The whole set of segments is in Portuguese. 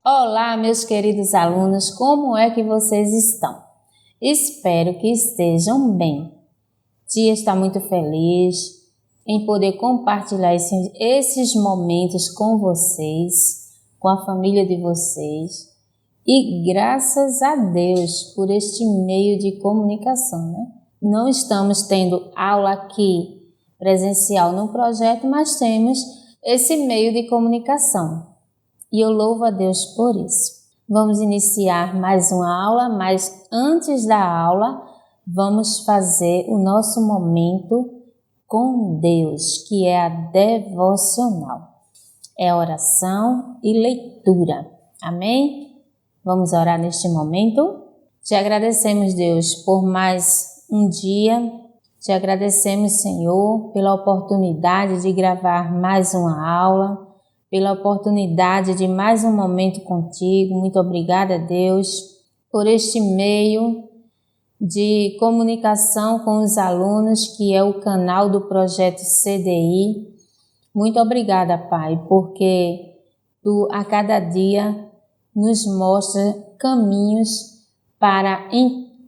Olá, meus queridos alunos, como é que vocês estão? Espero que estejam bem. Tia está muito feliz em poder compartilhar esses momentos com vocês, com a família de vocês. E graças a Deus por este meio de comunicação, né? Não estamos tendo aula aqui presencial no projeto, mas temos esse meio de comunicação. E eu louvo a Deus por isso. Vamos iniciar mais uma aula, mas antes da aula, vamos fazer o nosso momento com Deus, que é a devocional. É oração e leitura. Amém? Vamos orar neste momento? Te agradecemos, Deus, por mais um dia. Te agradecemos, Senhor, pela oportunidade de gravar mais uma aula, pela oportunidade de mais um momento contigo. Muito obrigada, Deus, por este meio de comunicação com os alunos, que é o canal do Projeto CDI. Muito obrigada, Pai, porque Tu a cada dia nos mostra caminhos para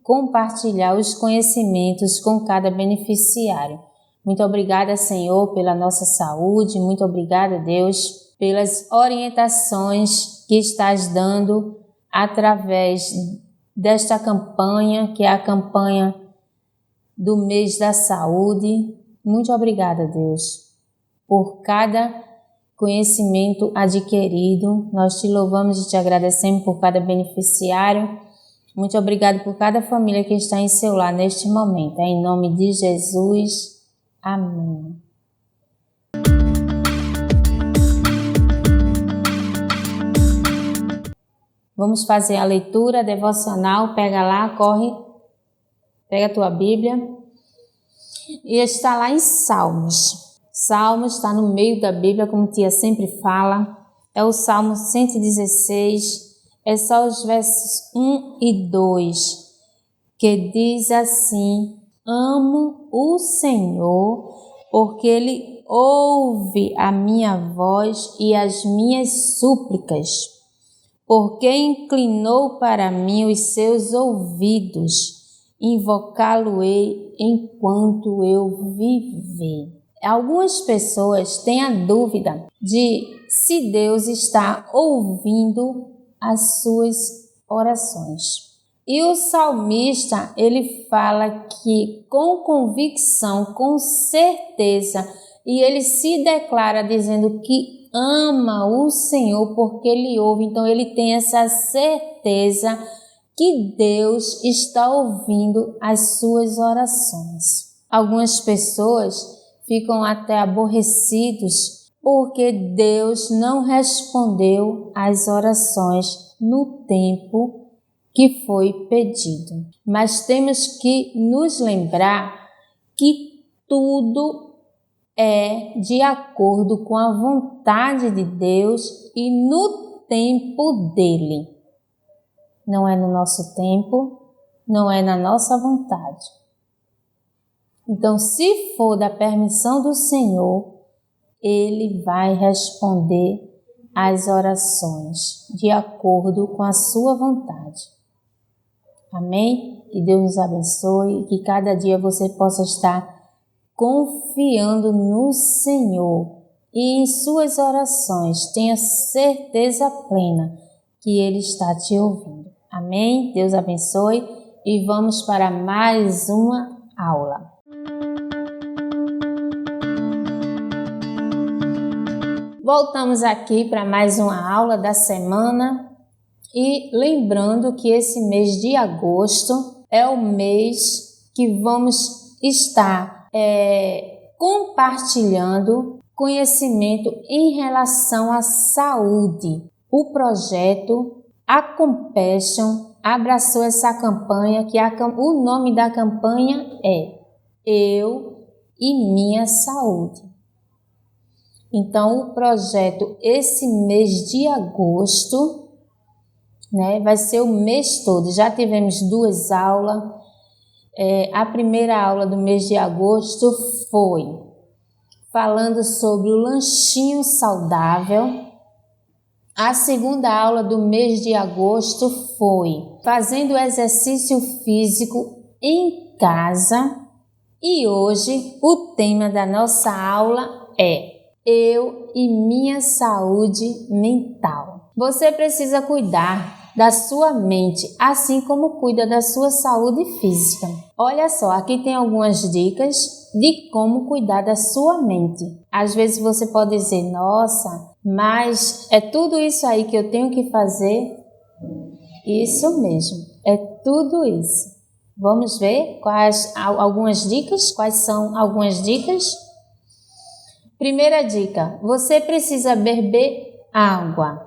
compartilhar os conhecimentos com cada beneficiário. Muito obrigada, Senhor, pela nossa saúde. Muito obrigada, Deus, pelas orientações que estás dando através desta campanha, que é a campanha do mês da saúde. Muito obrigada, Deus, por cada conhecimento adquirido. Nós te louvamos e te agradecemos por cada beneficiário. Muito obrigado por cada família que está em seu lar neste momento. Em nome de Jesus. Amém. Vamos fazer a leitura devocional. Pega lá, corre. Pega a tua Bíblia. E está lá em Salmos. Salmos está no meio da Bíblia, como tia sempre fala. É o Salmo 116. É só os versos 1 e 2. Que diz assim: Amo o Senhor, porque Ele ouve a minha voz e as minhas súplicas. Porque inclinou para mim os seus ouvidos, invocá-lo-ei enquanto eu viver. Algumas pessoas têm a dúvida de se Deus está ouvindo as suas orações. E o salmista, ele fala que com convicção, com certeza, e ele se declara dizendo que ama o Senhor porque Ele ouve. Então ele tem essa certeza que Deus está ouvindo as suas orações. Algumas pessoas ficam até aborrecidos porque Deus não respondeu às orações no tempo que foi pedido. Mas temos que nos lembrar que tudo é de acordo com a vontade de Deus e no tempo dele. Não é no nosso tempo, não é na nossa vontade. Então, se for da permissão do Senhor, Ele vai responder às orações de acordo com a sua vontade. Amém? Que Deus nos abençoe e que cada dia você possa estar confiando no Senhor e em suas orações. Tenha certeza plena que Ele está te ouvindo. Amém? Deus abençoe e vamos para mais uma aula. Voltamos aqui para mais uma aula da semana e lembrando que esse mês de agosto é o mês que vamos estar compartilhando conhecimento em relação à saúde. O projeto A Compassion abraçou essa campanha, o nome da campanha é Eu e Minha Saúde. Então, o projeto, esse mês de agosto, né, vai ser o mês todo. Já tivemos 2 aulas. A primeira aula do mês de agosto foi falando sobre o lanchinho saudável. A segunda aula do mês de agosto foi fazendo exercício físico em casa e hoje o tema da nossa aula é eu e minha saúde mental. Você precisa cuidar da sua mente, assim como cuida da sua saúde física. Olha só, aqui tem algumas dicas de como cuidar da sua mente. Às vezes você pode dizer, nossa, mas é tudo isso aí que eu tenho que fazer? Isso mesmo, é tudo isso. Vamos ver algumas dicas? Quais são algumas dicas? Primeira dica, você precisa beber água.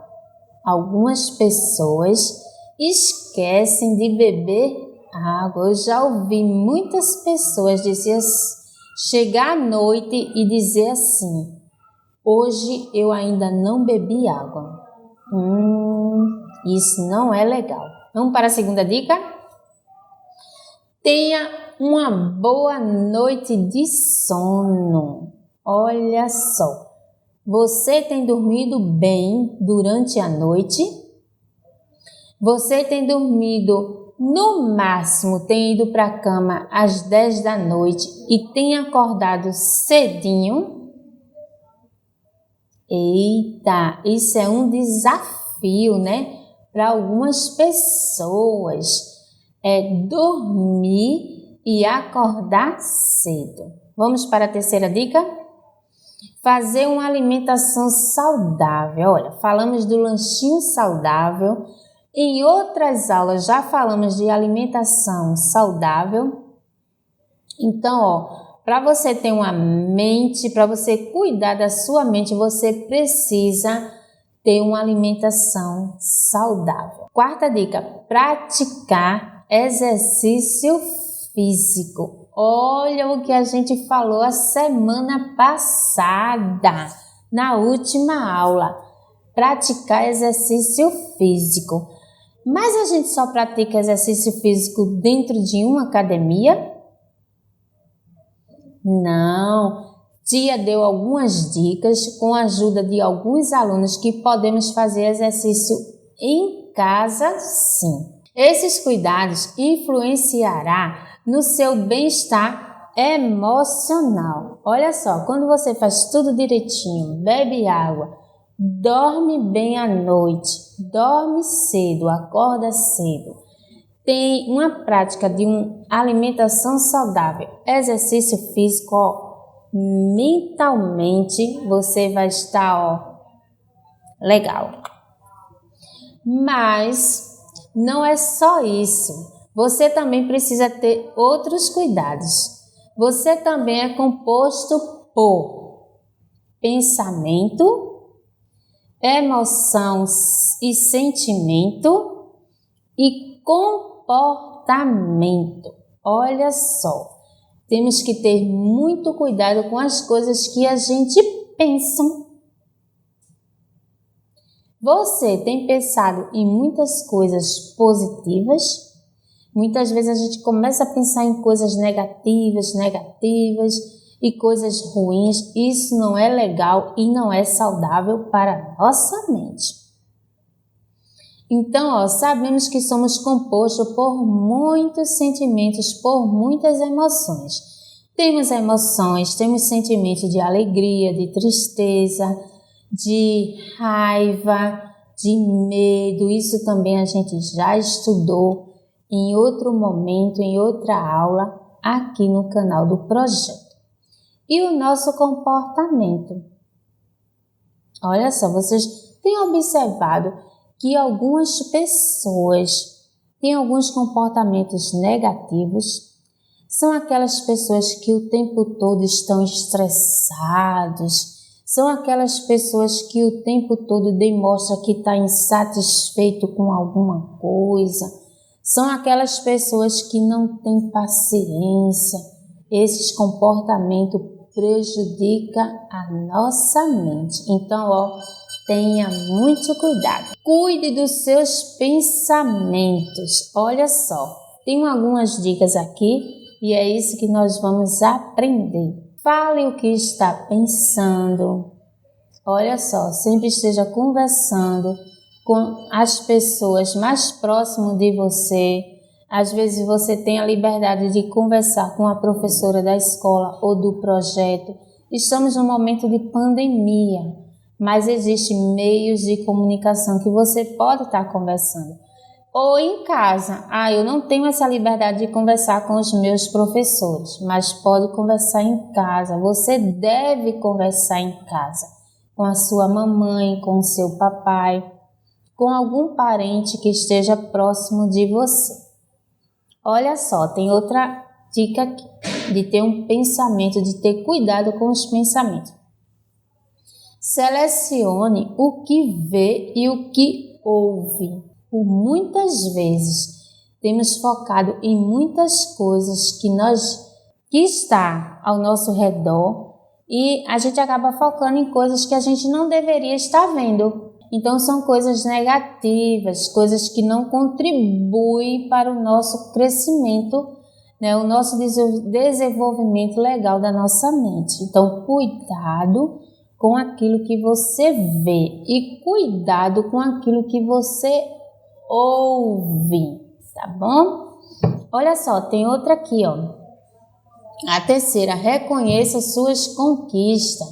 Algumas pessoas esquecem de beber água. Eu já ouvi muitas pessoas chegar à noite e dizer assim, hoje eu ainda não bebi água. Isso não é legal. Vamos para a segunda dica? Tenha uma boa noite de sono. Olha só, você tem dormido bem durante a noite? Você tem dormido, no máximo, tem ido para a cama às 10 da noite e tem acordado cedinho? Eita, isso é um desafio, né? Para algumas pessoas, é dormir e acordar cedo. Vamos para a terceira dica? Fazer uma alimentação saudável. Olha, falamos do lanchinho saudável. Em outras aulas já falamos de alimentação saudável. Então, para você ter uma mente, para você cuidar da sua mente, você precisa ter uma alimentação saudável. Quarta dica, praticar exercício físico. Olha o que a gente falou a semana passada, na última aula. Praticar exercício físico. Mas a gente só pratica exercício físico dentro de uma academia? Não. Tia deu algumas dicas com a ajuda de alguns alunos que podemos fazer exercício em casa, sim. Esses cuidados influenciarão no seu bem-estar emocional. Olha só, quando você faz tudo direitinho, bebe água, dorme bem à noite, dorme cedo, acorda cedo, tem uma prática de uma alimentação saudável, exercício físico, mentalmente você vai estar legal. Mas não é só isso. Você também precisa ter outros cuidados. Você também é composto por pensamento, emoção e sentimento e comportamento. Olha só, temos que ter muito cuidado com as coisas que a gente pensa. Você tem pensado em muitas coisas positivas? Muitas vezes a gente começa a pensar em coisas negativas e coisas ruins. Isso não é legal e não é saudável para a nossa mente. Então, sabemos que somos compostos por muitos sentimentos, por muitas emoções. Temos emoções, temos sentimentos de alegria, de tristeza, de raiva, de medo. Isso também a gente já estudou em outro momento, em outra aula, aqui no canal do projeto. E o nosso comportamento. Olha só, vocês têm observado que algumas pessoas têm alguns comportamentos negativos? São aquelas pessoas que o tempo todo estão estressados, são aquelas pessoas que o tempo todo demonstram que está insatisfeito com alguma coisa, são aquelas pessoas que não têm paciência. Esses comportamentos prejudicam a nossa mente. Então, tenha muito cuidado. Cuide dos seus pensamentos. Olha só, tem algumas dicas aqui e é isso que nós vamos aprender. Fale o que está pensando. Olha só, sempre esteja conversando com as pessoas mais próximas de você. Às vezes você tem a liberdade de conversar com a professora da escola ou do projeto. Estamos num momento de pandemia, mas existem meios de comunicação que você pode estar conversando. Ou em casa, eu não tenho essa liberdade de conversar com os meus professores, mas pode conversar em casa. Você deve conversar em casa, com a sua mamãe, com o seu papai, com algum parente que esteja próximo de você. Olha só, tem outra dica aqui, de ter um pensamento, de ter cuidado com os pensamentos. Selecione o que vê e o que ouve. Por muitas vezes temos focado em muitas coisas que está ao nosso redor e a gente acaba focando em coisas que a gente não deveria estar vendo. Então são coisas negativas, coisas que não contribuem para o nosso crescimento, né, o nosso desenvolvimento legal da nossa mente. Então cuidado com aquilo que você vê e cuidado com aquilo que você ouve, tá bom? Olha só, tem outra aqui, ó. A terceira, reconheça suas conquistas.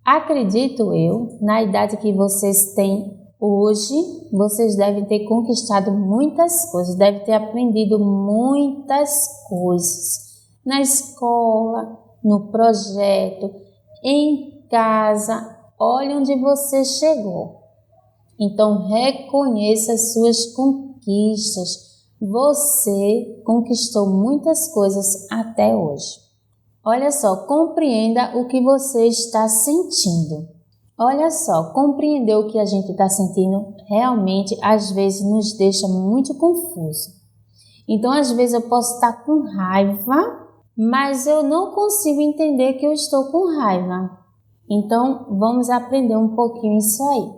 Acredito eu, na idade que vocês têm hoje, vocês devem ter conquistado muitas coisas, devem ter aprendido muitas coisas na escola, no projeto, em casa. Olha onde você chegou. Então, reconheça as suas conquistas. Você conquistou muitas coisas até hoje. Olha só, compreenda o que você está sentindo. Olha só, compreender o que a gente está sentindo realmente, às vezes, nos deixa muito confuso. Então, às vezes, eu posso estar com raiva, mas eu não consigo entender que eu estou com raiva. Então, vamos aprender um pouquinho isso aí.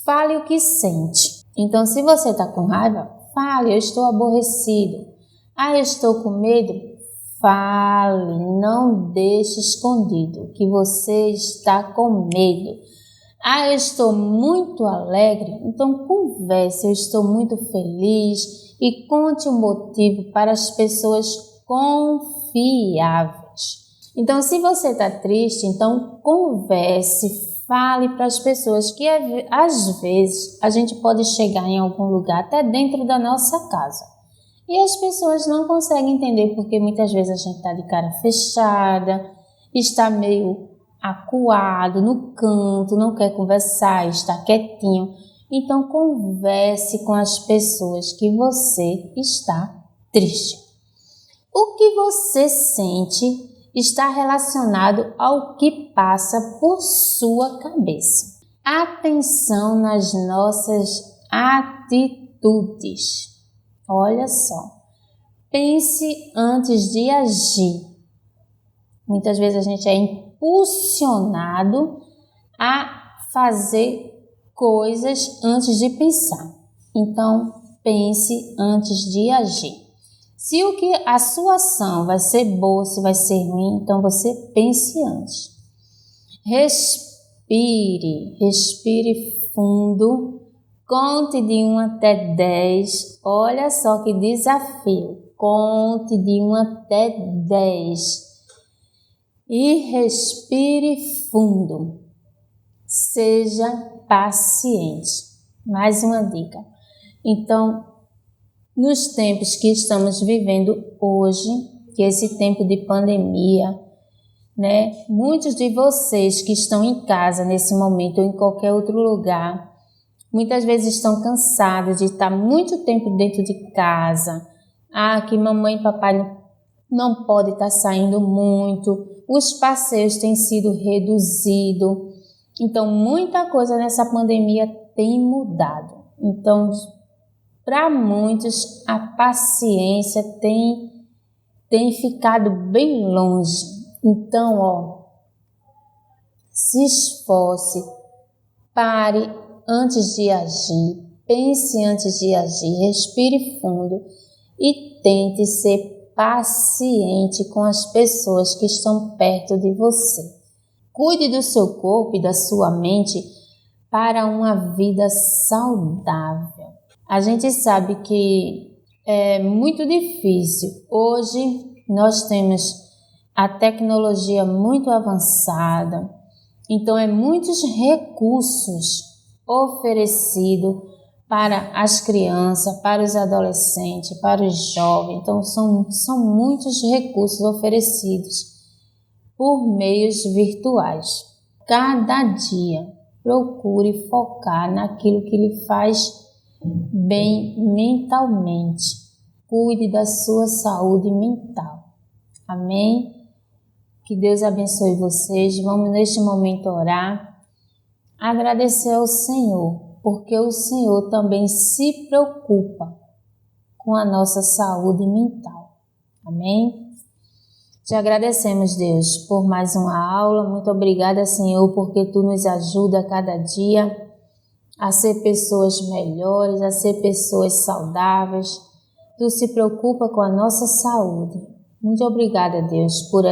Fale o que sente. Então, se você está com raiva, fale, eu estou aborrecido. Eu estou com medo. Fale, não deixe escondido que você está com medo. Eu estou muito alegre. Então, converse, eu estou muito feliz e conte o motivo para as pessoas confiáveis. Então, se você está triste, então converse, fale para as pessoas que às vezes a gente pode chegar em algum lugar até dentro da nossa casa e as pessoas não conseguem entender porque muitas vezes a gente está de cara fechada, está meio acuado no canto, não quer conversar, está quietinho. Então converse com as pessoas que você está triste. O que você sente está relacionado ao que passa por sua cabeça. Atenção nas nossas atitudes. Olha só, pense antes de agir. Muitas vezes a gente é impulsionado a fazer coisas antes de pensar. Então, pense antes de agir. Se a sua ação vai ser boa, se vai ser ruim, então você pense antes. Respire fundo, conte de 1 até 10. Olha só que desafio. Conte de 1 até 10. E respire fundo. Seja paciente. Mais uma dica. Então, nos tempos que estamos vivendo hoje, que é esse tempo de pandemia, né? Muitos de vocês que estão em casa nesse momento ou em qualquer outro lugar, muitas vezes estão cansados de estar muito tempo dentro de casa. Que mamãe e papai não podem estar saindo muito, os passeios têm sido reduzidos. Então, muita coisa nessa pandemia tem mudado. Então, para muitos, a paciência tem ficado bem longe. Então, se esforce, pare antes de agir, pense antes de agir, respire fundo e tente ser paciente com as pessoas que estão perto de você. Cuide do seu corpo e da sua mente para uma vida saudável. A gente sabe que é muito difícil. Hoje nós temos a tecnologia muito avançada, então muitos recursos oferecidos para as crianças, para os adolescentes, para os jovens. Então são muitos recursos oferecidos por meios virtuais. Cada dia procure focar naquilo que lhe faz bem mentalmente. Cuide da sua saúde mental. Amém? Que Deus abençoe vocês. Vamos neste momento orar. Agradecer ao Senhor, porque o Senhor também se preocupa com a nossa saúde mental. Amém? Te agradecemos, Deus, por mais uma aula. Muito obrigada, Senhor, porque Tu nos ajuda a cada dia a ser pessoas melhores, a ser pessoas saudáveis. Tu se preocupa com a nossa saúde. Muito obrigada, Deus, por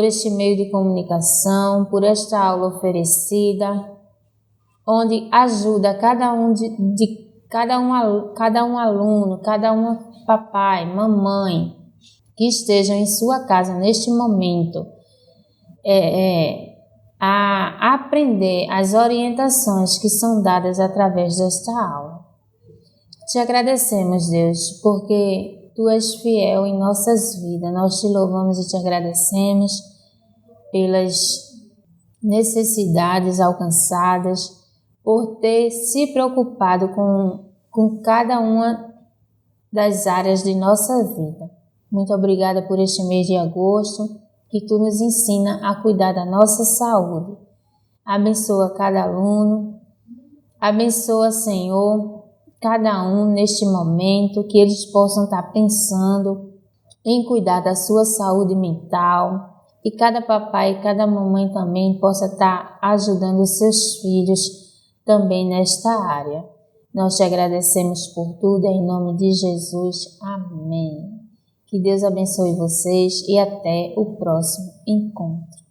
este meio de comunicação, por esta aula oferecida, onde ajuda cada um aluno, cada um papai, mamãe, que estejam em sua casa neste momento, a aprender as orientações que são dadas através desta aula. Te agradecemos, Deus, porque Tu és fiel em nossas vidas. Nós Te louvamos e Te agradecemos pelas necessidades alcançadas, por ter se preocupado com cada uma das áreas de nossa vida. Muito obrigada por este mês de agosto, que Tu nos ensina a cuidar da nossa saúde. Abençoa cada aluno, abençoa, Senhor, cada um neste momento, que eles possam estar pensando em cuidar da sua saúde mental, e cada papai e cada mamãe também possa estar ajudando os seus filhos também nesta área. Nós Te agradecemos por tudo, em nome de Jesus. Amém. Que Deus abençoe vocês e até o próximo encontro.